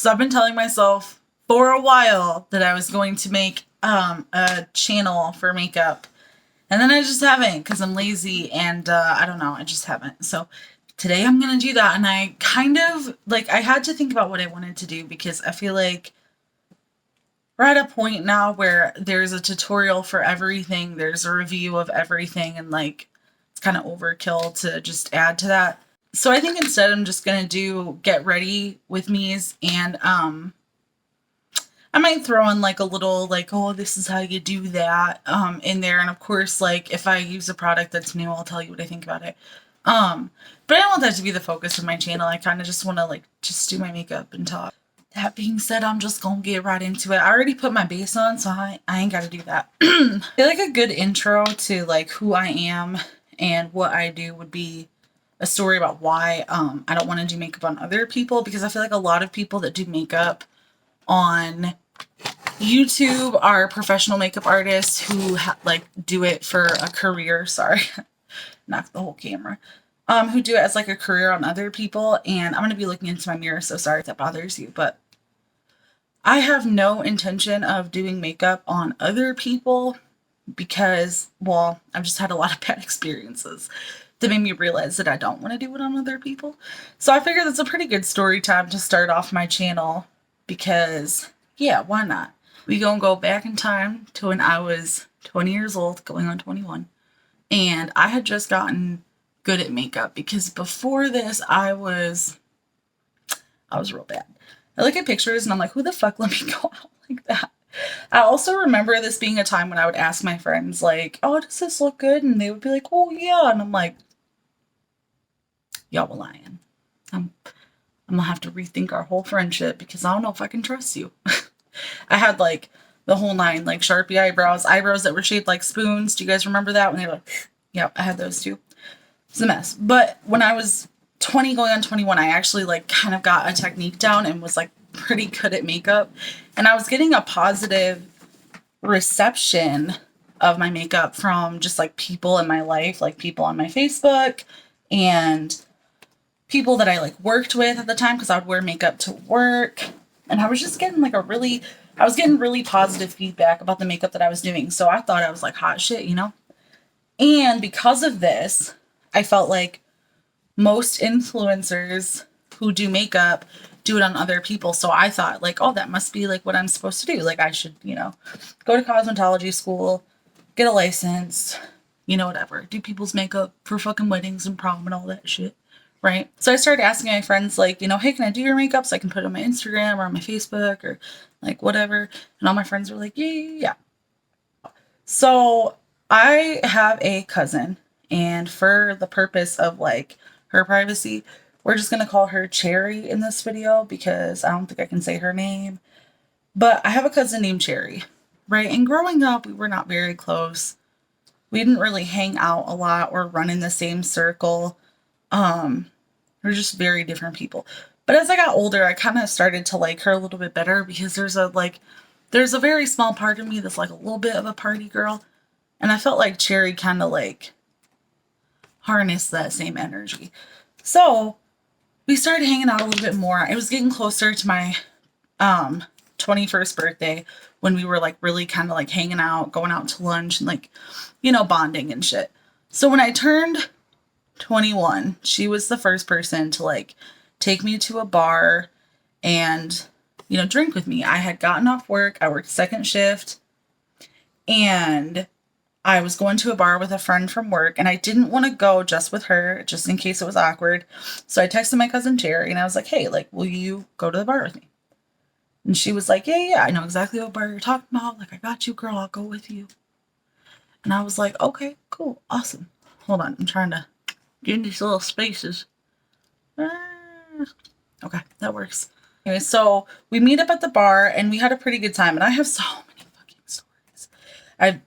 So I've been telling myself for a while that I was going to make a channel for makeup. And then I just haven't because I'm lazy and I don't know, I just haven't. So today I'm going to do that. And I kind of, like, I had to think about what I wanted to do because I feel like we're at a point now where there's a tutorial for everything. There's a review of everything and like it's kind of overkill to just add to that. So I think instead I'm just going to do get ready with me's and I might throw in like a little like, oh, this is how you do that in there. And of course, like if I use a product that's new, I'll tell you what I think about it. But I don't want that to be the focus of my channel. I kind of just want to like just do my makeup and talk. That being said, I'm just gonna get right into it. I already put my base on, so I ain't got to do that. I feel like a good intro to like who I am and what I do would be a story about why I don't want to do makeup on other people, because I feel like a lot of people that do makeup on YouTube are professional makeup artists who like do it for a career. Sorry, knocked the whole camera. Who do it as like a career on other people. And I'm going to be looking into my mirror, so sorry if that bothers you, but I have no intention of doing makeup on other people because, well, I've just had a lot of bad experiences that made me realize that I don't want to do it on other people. So I figured that's a pretty good story time to start off my channel because, yeah, why not? We gonna go back in time to when I was 20 years old, going on 21, and I had just gotten good at makeup because before this I was real bad. I look at pictures and I'm like, who the fuck let me go out like that? I also remember this being a time when I would ask my friends like, oh, does this look good? And they would be like, oh yeah. And I'm like, y'all were lying. I'm gonna have to rethink our whole friendship because I don't know if I can trust you. I had like the whole nine, like Sharpie eyebrows that were shaped like spoons. Do you guys remember that? When they were like, yep, I had those too. It's a mess. But when I was 20 going on 21, I actually like kind of got a technique down and was like pretty good at makeup. And I was getting a positive reception of my makeup from just like people in my life, like people on my Facebook and people that I like worked with at the time because I would wear makeup to work. And I was just getting like I was getting really positive feedback about the makeup that I was doing. So I thought I was like hot shit, you know? And because of this, I felt like most influencers who do makeup do it on other people. So I thought like, oh, that must be like what I'm supposed to do. Like I should, you know, go to cosmetology school, get a license, you know, whatever. Do people's makeup for fucking weddings and prom and all that shit. Right. So I started asking my friends like, you know, hey, can I do your makeup so I can put it on my Instagram or on my Facebook or like whatever. And all my friends were like, yeah. So I have a cousin. And for the purpose of like her privacy, we're just going to call her Cherry in this video because I don't think I can say her name. But I have a cousin named Cherry, right? And growing up, we were not very close. We didn't really hang out a lot or run in the same circle. We're just very different people. But as I got older, I kind of started to like her a little bit better because there's a very small part of me that's like a little bit of a party girl. And I felt like Cherry kind of like harness that same energy. So we started hanging out a little bit more. It was getting closer to my 21st birthday when we were like really kind of like hanging out, going out to lunch and like, you know, bonding and shit. So when I turned 21, she was the first person to like take me to a bar and, you know, drink with me. I had gotten off work. I worked second shift and I was going to a bar with a friend from work and I didn't want to go just with her, just in case it was awkward. So I texted my cousin Cherry and I was like, hey, like, will you go to the bar with me? And she was like, yeah, I know exactly what bar you're talking about. Like, I got you, girl. I'll go with you. And I was like, okay, cool. Awesome. Hold on. I'm trying to get in these little spaces. Okay, that works. Anyway, so we meet up at the bar and we had a pretty good time. And I have so many fucking stories. I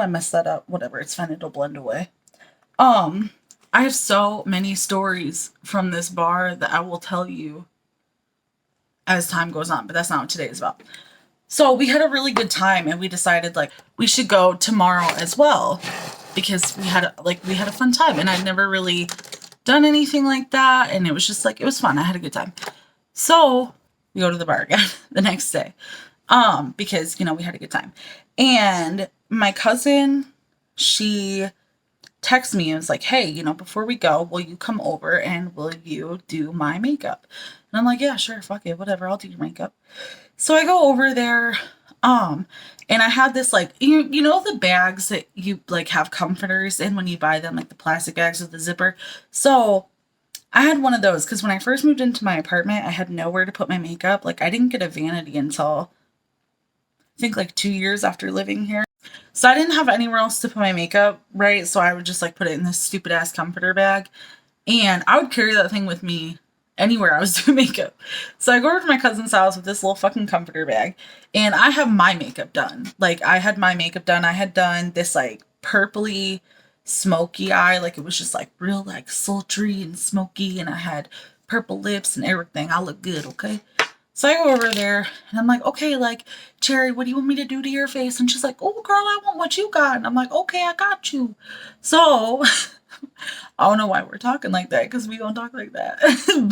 messed that up. Whatever, it's fine. It'll blend away. I have so many stories from this bar that I will tell you as time goes on, but that's not what today is about. So we had a really good time and we decided like we should go tomorrow as well because we had a fun time and I'd never really done anything like that. And it was just like, it was fun. I had a good time. So we go to the bar again the next day. Because, you know, we had a good time. And my cousin, she texted me and was like, hey, you know, before we go, will you come over and will you do my makeup? And I'm like, yeah, sure, fuck it, whatever, I'll do your makeup. So I go over there, and I had this, like, you know the bags that you, like, have comforters in when you buy them, like the plastic bags with the zipper? So I had one of those, because when I first moved into my apartment, I had nowhere to put my makeup. Like, I didn't get a vanity until, I think, like 2 years after living here. So I didn't have anywhere else to put my makeup, right? So I would just, like, put it in this stupid ass comforter bag. And I would carry that thing with me anywhere I was doing makeup. So I go over to my cousin's house with this little fucking comforter bag. And I have my makeup done. Like, I had my makeup done. I had done this, like, purpley smoky eye. Like, it was just, like, real, like, sultry and smoky. And I had purple lips and everything. I look good, okay? So I go over there and I'm like, okay, like, Cherry, what do you want me to do to your face? And she's like, oh, girl, I want what you got. And I'm like, okay, I got you. So I don't know why we're talking like that, because we don't talk like that.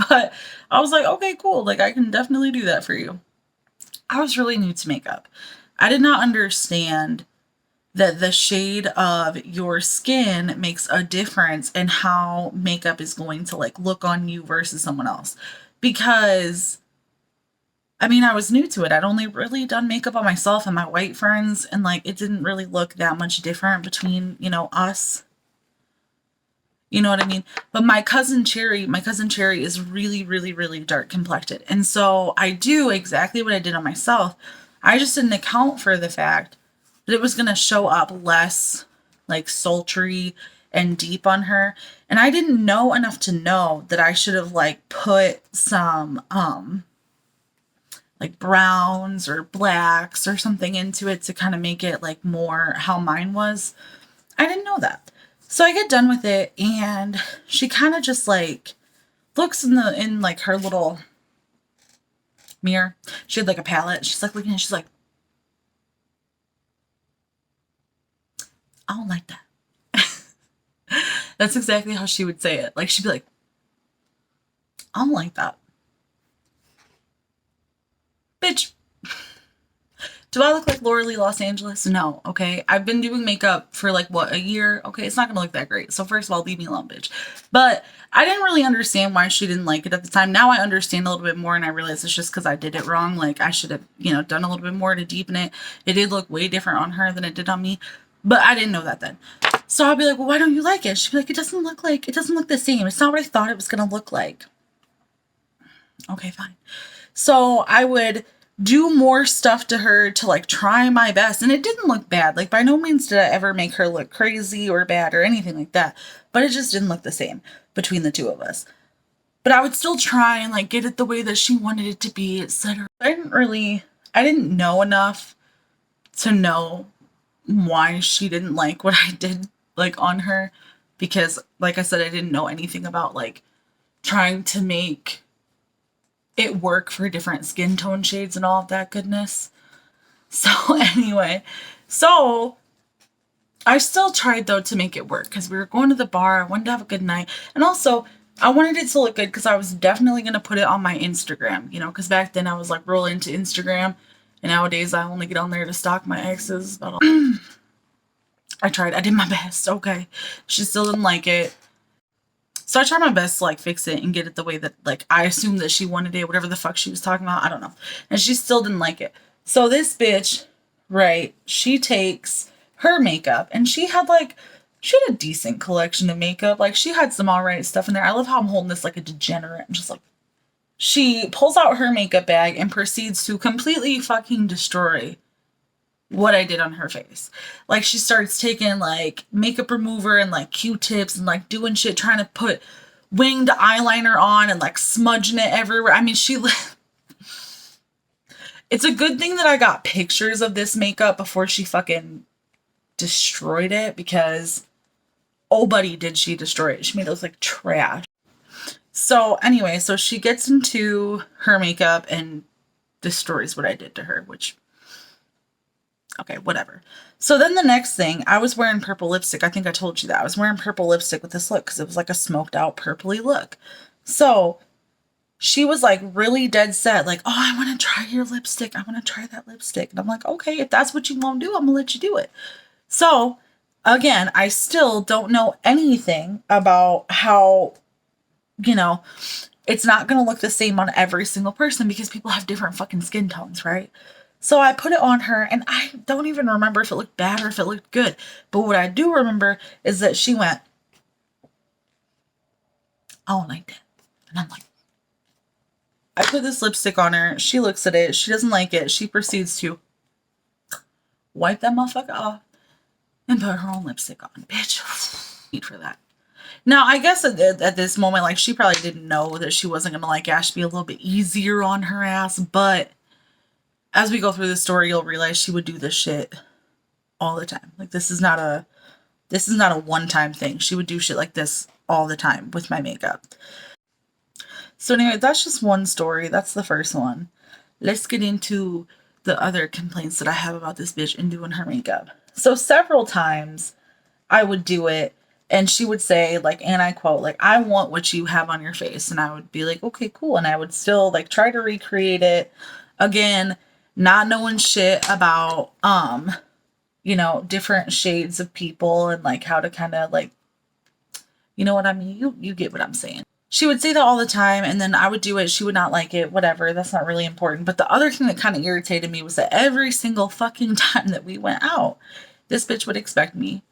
But I was like, okay, cool. Like, I can definitely do that for you. I was really new to makeup. I did not understand that the shade of your skin makes a difference in how makeup is going to, like, look on you versus someone else. Because, I mean, I was new to it. I'd only really done makeup on myself and my white friends, and, like, it didn't really look that much different between, you know, us. You know what I mean? But my cousin Cherry is really, really, really dark complected. And so I do exactly what I did on myself. I just didn't account for the fact that it was going to show up less, like, sultry and deep on her. And I didn't know enough to know that I should have, like, put some, like, browns or blacks or something into it to kind of make it, like, more how mine was. I didn't know that. So I get done with it, and she kind of just, like, looks in like her little mirror. She had, like, a palette. She's, like, looking, and she's like, I don't like that. That's exactly how she would say it. Like, she'd be like, I don't like that. Bitch. Do I look like Laura Lee Los Angeles? No, okay? I've been doing makeup for, like, what, a year? Okay, it's not gonna look that great. So first of all, leave me alone, bitch. But I didn't really understand why she didn't like it at the time. Now I understand a little bit more, and I realize it's just because I did it wrong. Like, I should have, you know, done a little bit more to deepen it. It did look way different on her than it did on me. But I didn't know that then. So I'll be like, well, why don't you like it? She'd be like, it doesn't look the same. It's not what I thought it was gonna look like. Okay, fine. So I would do more stuff to her to, like, try my best. And it didn't look bad. Like, by no means did I ever make her look crazy or bad or anything like that. But it just didn't look the same between the two of us. But I would still try and, like, get it the way that she wanted it to be, etc. I didn't know enough to know why she didn't like what I did, like, on her. Because, like I said, I didn't know anything about, like, trying to make it work for different skin tone shades and all of that goodness. So anyway, so I still tried, though, to make it work, because we were going to the bar. I wanted to have a good night. And also, I wanted it to look good because I was definitely going to put it on my Instagram, you know, because back then I was, like, real into Instagram. And nowadays I only get on there to stalk my exes. But I tried. I did my best. Okay. She still didn't like it. So I tried my best to, like, fix it and get it the way that, like, I assumed that she wanted it, whatever the fuck she was talking about. I don't know. And she still didn't like it. So this bitch, right, she takes her makeup, and she had a decent collection of makeup. Like, she had some all right stuff in there. I love how I'm holding this like a degenerate. I'm just like, she pulls out her makeup bag and proceeds to completely fucking destroy what I did on her face. Like, she starts taking, like, makeup remover and, like, Q-tips and, like, doing shit, trying to put winged eyeliner on and, like, smudging it everywhere. I mean, it's a good thing that I got pictures of this makeup before she fucking destroyed it, because oh buddy, did she destroy it. She made it look like trash. So anyway, so she gets into her makeup and destroys what I did to her, which, okay, whatever. So then the next thing, I was wearing purple lipstick. I think I told you that. I was wearing purple lipstick with this look because it was like a smoked out purpley look. So she was like really dead set, like, oh, I want to try your lipstick. I want to try that lipstick. And I'm like, okay, if that's what you want to do, I'm gonna let you do it. So again, I still don't know anything about how, you know, it's not going to look the same on every single person because people have different fucking skin tones, right? So I put it on her and I don't even remember if it looked bad or if it looked good. But what I do remember is that she went, I don't like that. And I'm like, I put this lipstick on her. She looks at it. She doesn't like it. She proceeds to wipe that motherfucker off and put her own lipstick on. Bitch, need for that. Now, I guess at this moment, like, she probably didn't know that she wasn't going to like Ash be a little bit easier on her ass. But as we go through the story, you'll realize she would do this shit all the time. Like, this is not a one-time thing. She would do shit like this all the time with my makeup. So anyway, that's just one story. That's the first one. Let's get into the other complaints that I have about this bitch and doing her makeup. So several times I would do it and she would say, like, and I quote, like, I want what you have on your face. And I would be like, okay, cool. And I would still like try to recreate it. Again, not knowing shit about, you know, different shades of people and like how to kind of like, you know what I mean? You get what I'm saying. She would say that all the time, and then I would do it. She would not like it, whatever. That's not really important. But the other thing that kind of irritated me was that every single fucking time that we went out, this bitch would expect me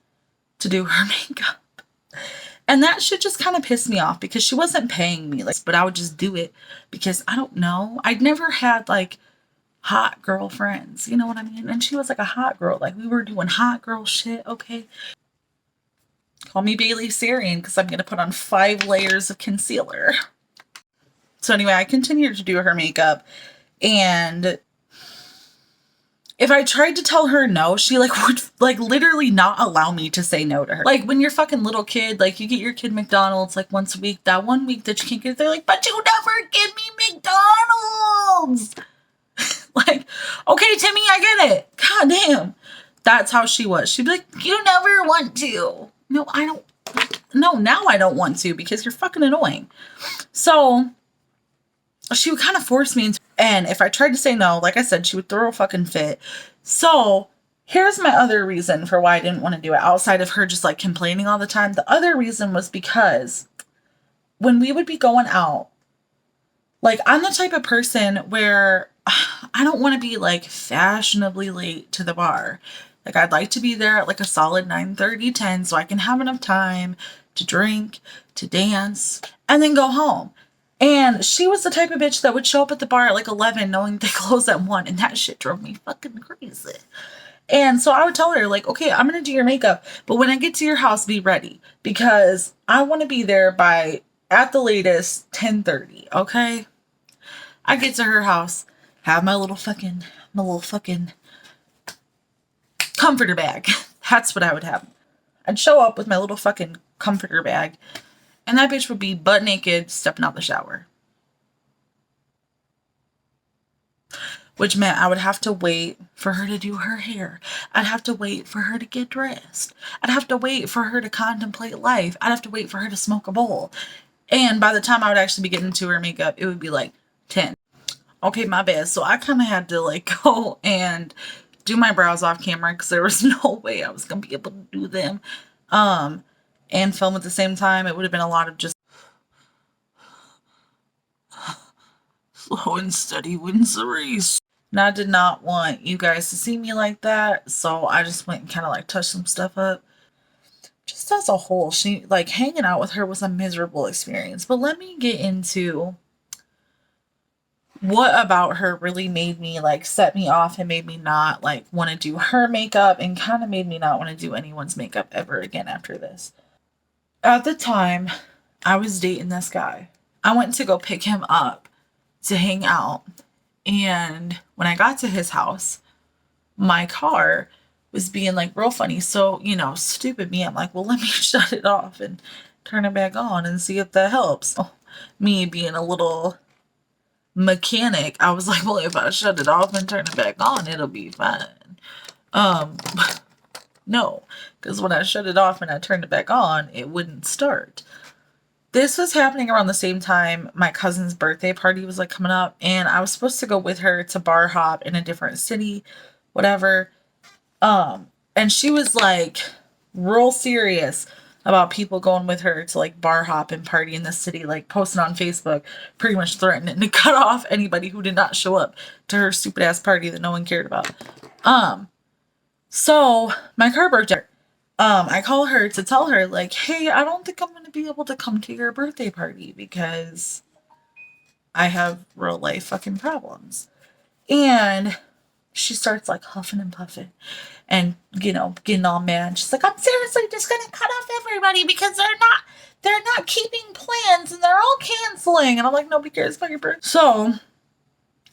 to do her makeup. And that shit just kind of pissed me off because she wasn't paying me, like, but I would just do it because I don't know. I'd never had like hot girl friends, you know what I mean? And she was like a hot girl. Like, we were doing hot girl shit, okay? Call me Bailey Sarian because I'm going to put on 5 layers of concealer. So anyway, I continued to do her makeup. And if I tried to tell her no, she like would like literally not allow me to say no to her. Like when you're fucking little kid, like you get your kid McDonald's like once a week. That one week that you can't get it, they're like, but you never give me McDonald's. Like, okay, Timmy, I get it. God damn. That's how she was. She'd be like, you never want to. No, I don't. No, now I don't want to because you're fucking annoying. So she would kind of force me into, and if I tried to say no, like I said, she would throw a fucking fit. So here's my other reason for why I didn't want to do it outside of her just like complaining all the time. The other reason was because when we would be going out, like I'm the type of person where I don't want to be like fashionably late to the bar. Like I'd like to be there at like a solid 9:30, 10 so I can have enough time to drink, to dance, and then go home. And she was the type of bitch that would show up at the bar at like 11 knowing they close at 1, and that shit drove me fucking crazy. And so I would tell her like, okay, I'm going to do your makeup, but when I get to your house, be ready because I want to be there by at the latest 10:30, okay? I get to her house, have my little fucking comforter bag. That's what I would have. I'd show up with my little fucking comforter bag, and that bitch would be butt naked stepping out the shower. Which meant I would have to wait for her to do her hair. I'd have to wait for her to get dressed. I'd have to wait for her to contemplate life. I'd have to wait for her to smoke a bowl. And by the time I would actually be getting to her makeup, it would be like 10. Okay, my bad. So I kind of had to like go and do my brows off camera because there was no way I was going to be able to do them and film at the same time. It would have been a lot of just slow and steady wins the race. And I did not want you guys to see me like that, so I just went and kind of like touched some stuff up. Just as a whole, she like hanging out with her was a miserable experience. But let me get into what about her really made me like set me off and made me not like want to do her makeup and kind of made me not want to do anyone's makeup ever again after this. At the time, I was dating this guy. I went to go pick him up to hang out. And when I got to his house, my car was being like real funny. So, you know, stupid me. I'm like, well, let me shut it off and turn it back on and see if that helps. Oh, me being a little mechanic, I was like, well, if I shut it off and turn it back on, it'll be fine. No, because when I shut it off and I turned it back on, it wouldn't start. this was happening around the same time my cousin's birthday party was like coming up, and I was supposed to go with her to bar hop in a different city, whatever. And she was like real serious about people going with her to like bar hop and party in the city, like posting on Facebook, pretty much threatening to cut off anybody who did not show up to her stupid ass party that no one cared about. So my car broke down. I call her to tell her, like, hey, I don't think I'm going to be able to come to your birthday party because I have real life fucking problems. And she starts like huffing and puffing and, you know, getting all mad. She's like, I'm seriously just going to cut off everybody because they're not keeping plans and they're all canceling. And I'm like, nobody cares about your birthday. So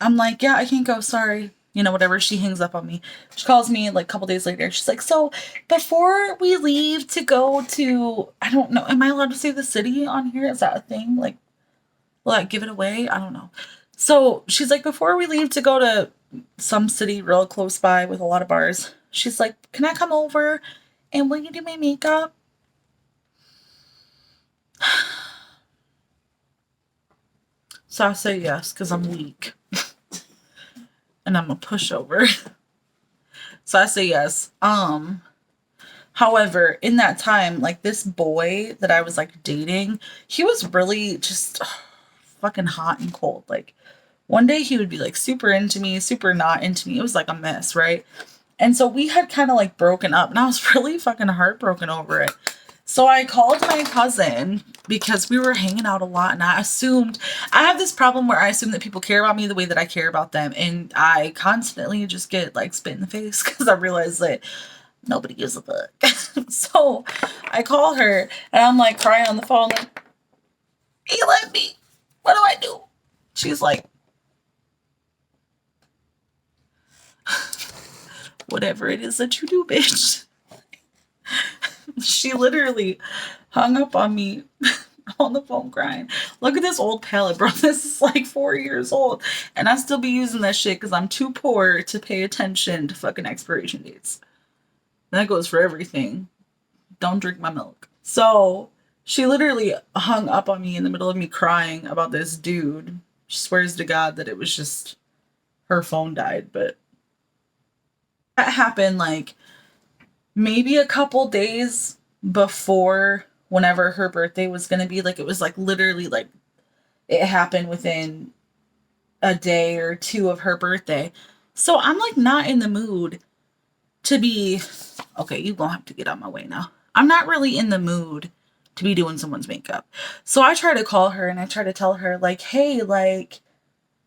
I'm like, yeah, I can't go. Sorry. You know, whatever. She hangs up on me. She calls me like a couple days later. She's like, so before we leave to go to, I don't know, am I allowed to say the city on here? Is that a thing? Like, will I give it away? I don't know. So she's like, before we leave to go to some city real close by with a lot of bars, she's like, can I come over and will you do my makeup? So I say yes because I'm weak. And I'm a pushover. So I say yes. However, in that time, like this boy that I was like dating, he was really just fucking hot and cold. Like one day he would be like super into me, super not into me. It was like a mess, right? And so we had kind of like broken up and I was really fucking heartbroken over it. So I called my cousin because we were hanging out a lot and I have this problem where I assume that people care about me the way that I care about them. And I constantly just get like spit in the face because I realize that nobody gives a fuck. So I call her and I'm like crying on the phone like, he left me. What do I do? She's like, whatever it is that you do, bitch. She literally hung up on me on the phone crying. Look at this old palette, bro. This is like 4 years old. And I still be using that shit because I'm too poor to pay attention to fucking expiration dates. That goes for everything. Don't drink my milk. So she literally hung up on me in the middle of me crying about this dude. She swears to God that it was just her phone died. But that happened like maybe a couple days before whenever her birthday was going to be. Like it was like literally like it happened within a day or two of her birthday. So I'm like not in the mood to be, okay, you're going to have to get out my way now. I'm not really in the mood to be doing someone's makeup. So I try to call her and I try to tell her like, hey, like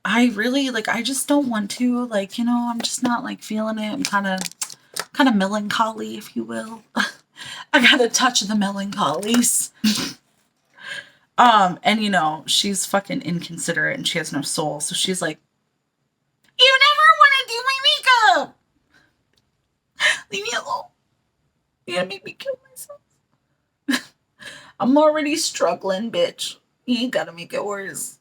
I really like, I just don't want to, like, you know, I'm just not like feeling it. I'm kind of melancholy, if you will. I gotta touch the melancholies. And you know, she's fucking inconsiderate and she has no soul. So she's like, you never want to do my makeup. Leave me alone. You're gonna make me kill myself. I'm already struggling, bitch. You ain't gotta make it worse.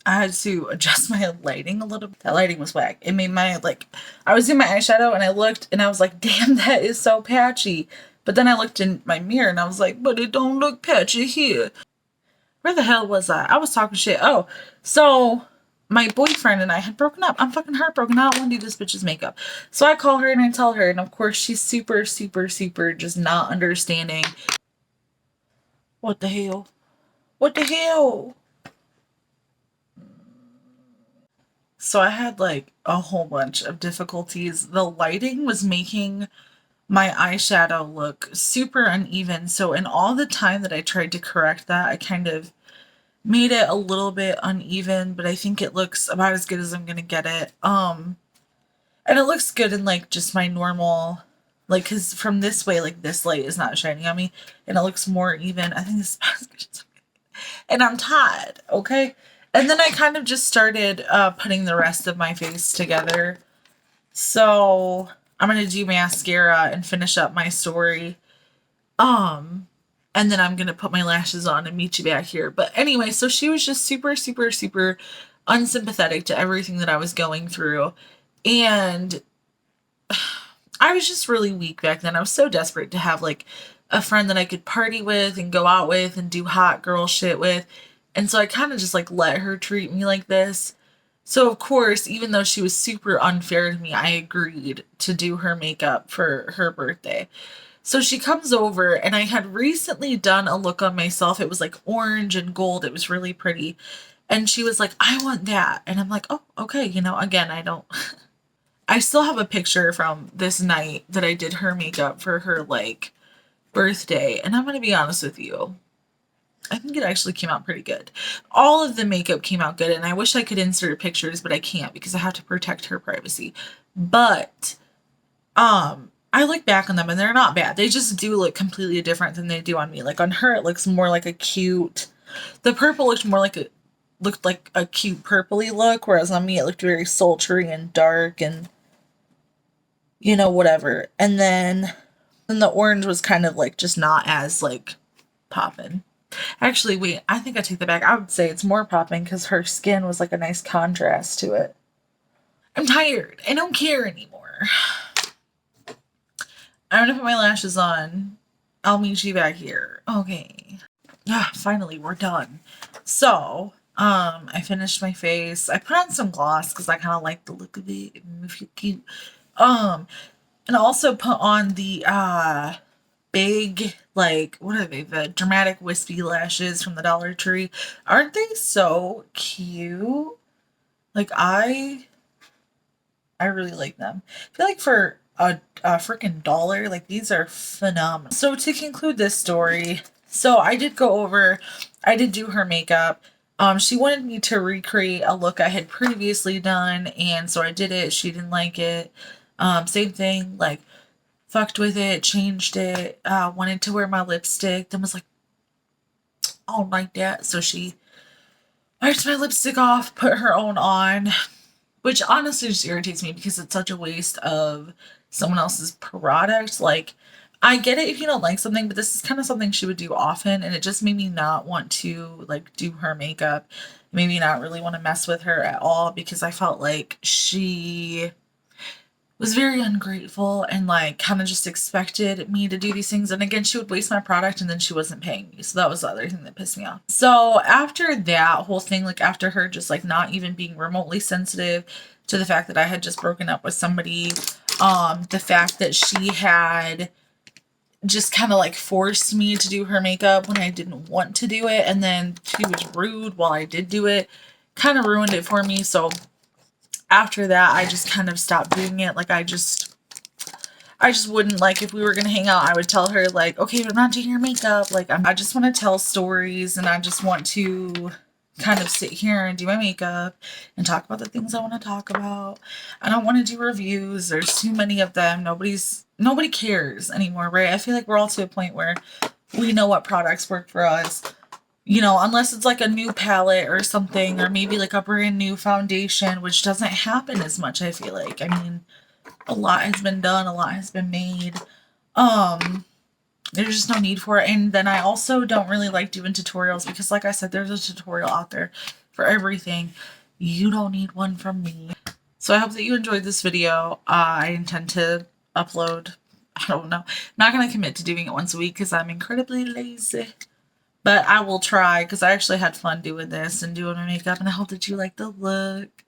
I had to adjust my lighting a little bit. That lighting was whack. It made my, like, I was doing my eyeshadow and I looked and I was like, damn, that is so patchy. But then I looked in my mirror and I was like, but it don't look patchy here. Where the hell was I? I was talking shit. Oh, so my boyfriend and I had broken up. I'm fucking heartbroken. I don't want to do this bitch's makeup. So I call her and I tell her. And of course, she's super, super, super just not understanding. What the hell? What the hell? So I had like a whole bunch of difficulties. The lighting was making my eyeshadow look super uneven. So in all the time that I tried to correct that, I kind of made it a little bit uneven, but I think it looks about as good as I'm gonna get it. And it looks good in like just my normal, like, cause from this way, like this light is not shining on me and it looks more even. I think this is about as good as I'm gonna get. And I'm tired, okay? And then I kind of just started putting the rest of my face together. So I'm going to do mascara and finish up my story. And then I'm going to put my lashes on and meet you back here. But anyway, so she was just super, super, super unsympathetic to everything that I was going through. And I was just really weak back then. I was so desperate to have like a friend that I could party with and go out with and do hot girl shit with. And so I kind of just like let her treat me like this. So of course, even though she was super unfair to me, I agreed to do her makeup for her birthday. So she comes over, and I had recently done a look on myself. It was like orange and gold. It was really pretty. And she was like, I want that. And I'm like, oh, okay. You know, again, I still have a picture from this night that I did her makeup for her like birthday. And I'm going to be honest with you. I think it actually came out pretty good. All of the makeup came out good, and I wish I could insert pictures, but I can't because I have to protect her privacy. But I look back on them and they're not bad. They just do look completely different than they do on me. Like on her, it looks more like a cute. The purple looked like a cute purpley look, whereas on me it looked very sultry and dark and you know whatever. And then the orange was kind of like just not as like poppin'. Actually, wait, I think I take that back. I would say it's more popping because her skin was like a nice contrast to it. I'm tired. I don't care anymore. I'm gonna put my lashes on. I'll meet you back here. Okay. Ah, finally, we're done. So, I finished my face. I put on some gloss because I kind of like the look of it. It made me feel cute. And I also put on the, big, like, what are they? The dramatic wispy lashes from the Dollar Tree. Aren't they so cute? Like, I really like them. I feel like for a freaking $1, like, these are phenomenal. So to conclude this story, so I did do her makeup. She wanted me to recreate a look I had previously done, and so I did it. She didn't like it. Same thing, like, fucked with it, changed it, wanted to wear my lipstick, then was like, I don't like that. So she wiped my lipstick off, put her own on, which honestly just irritates me because it's such a waste of someone else's product. Like, I get it if you don't like something, but this is kind of something she would do often, and it just made me not want to, like, do her makeup. It made me not really want to mess with her at all because I felt like she was very ungrateful and like kind of just expected me to do these things. And again, she would waste my product and then she wasn't paying me. So that was the other thing that pissed me off. So after that whole thing, like after her just like not even being remotely sensitive to the fact that I had just broken up with somebody, the fact that she had just kind of like forced me to do her makeup when I didn't want to do it. And then she was rude while I did do it, kind of ruined it for me. So after that, I just kind of stopped doing it. Like, I just wouldn't, like, if we were going to hang out, I would tell her, like, okay, I'm not doing your makeup. Like, I just want to tell stories, and I just want to kind of sit here and do my makeup and talk about the things I want to talk about. I don't want to do reviews. There's too many of them. Nobody cares anymore, right? I feel like we're all to a point where we know what products work for us. You know, unless it's like a new palette or something, or maybe like a brand new foundation, which doesn't happen as much, I feel like. I mean, a lot has been done, a lot has been made. There's just no need for it. And then I also don't really like doing tutorials because, like I said, there's a tutorial out there for everything. You don't need one from me. So I hope that you enjoyed this video. I intend to upload, I don't know. I'm not going to commit to doing it once a week because I'm incredibly lazy. But I will try because I actually had fun doing this and doing my makeup, and I hope that you like the look.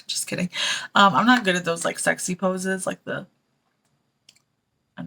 Just kidding. I'm not good at those like sexy poses, like I'm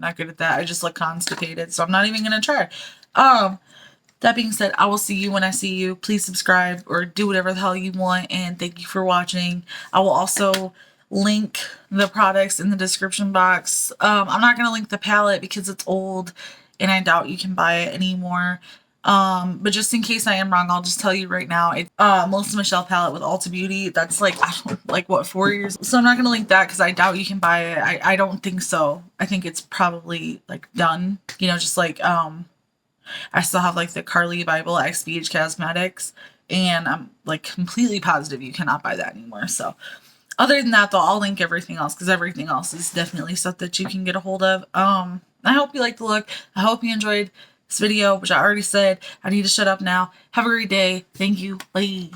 not good at that. I just look constipated, so I'm not even gonna try. That being said, I will see you when I see you. Please subscribe or do whatever the hell you want, and thank you for watching. I will also link the products in the description box. I'm not gonna link the palette because it's old and I doubt you can buy it anymore. But just in case I am wrong, I'll just tell you right now, it's Melissa Michelle palette with Ulta Beauty. That's like, I don't like what, 4 years. So I'm not gonna link that because I doubt you can buy it. I don't think so. I think it's probably like done. You know, just like I still have like the Carly Bible XBH Cosmetics, and I'm like completely positive you cannot buy that anymore. So other than that though, I'll link everything else because everything else is definitely stuff that you can get a hold of. I hope you like the look. I hope you enjoyed this video, which I already said. I need to shut up now. Have a great day. Thank you. Bye.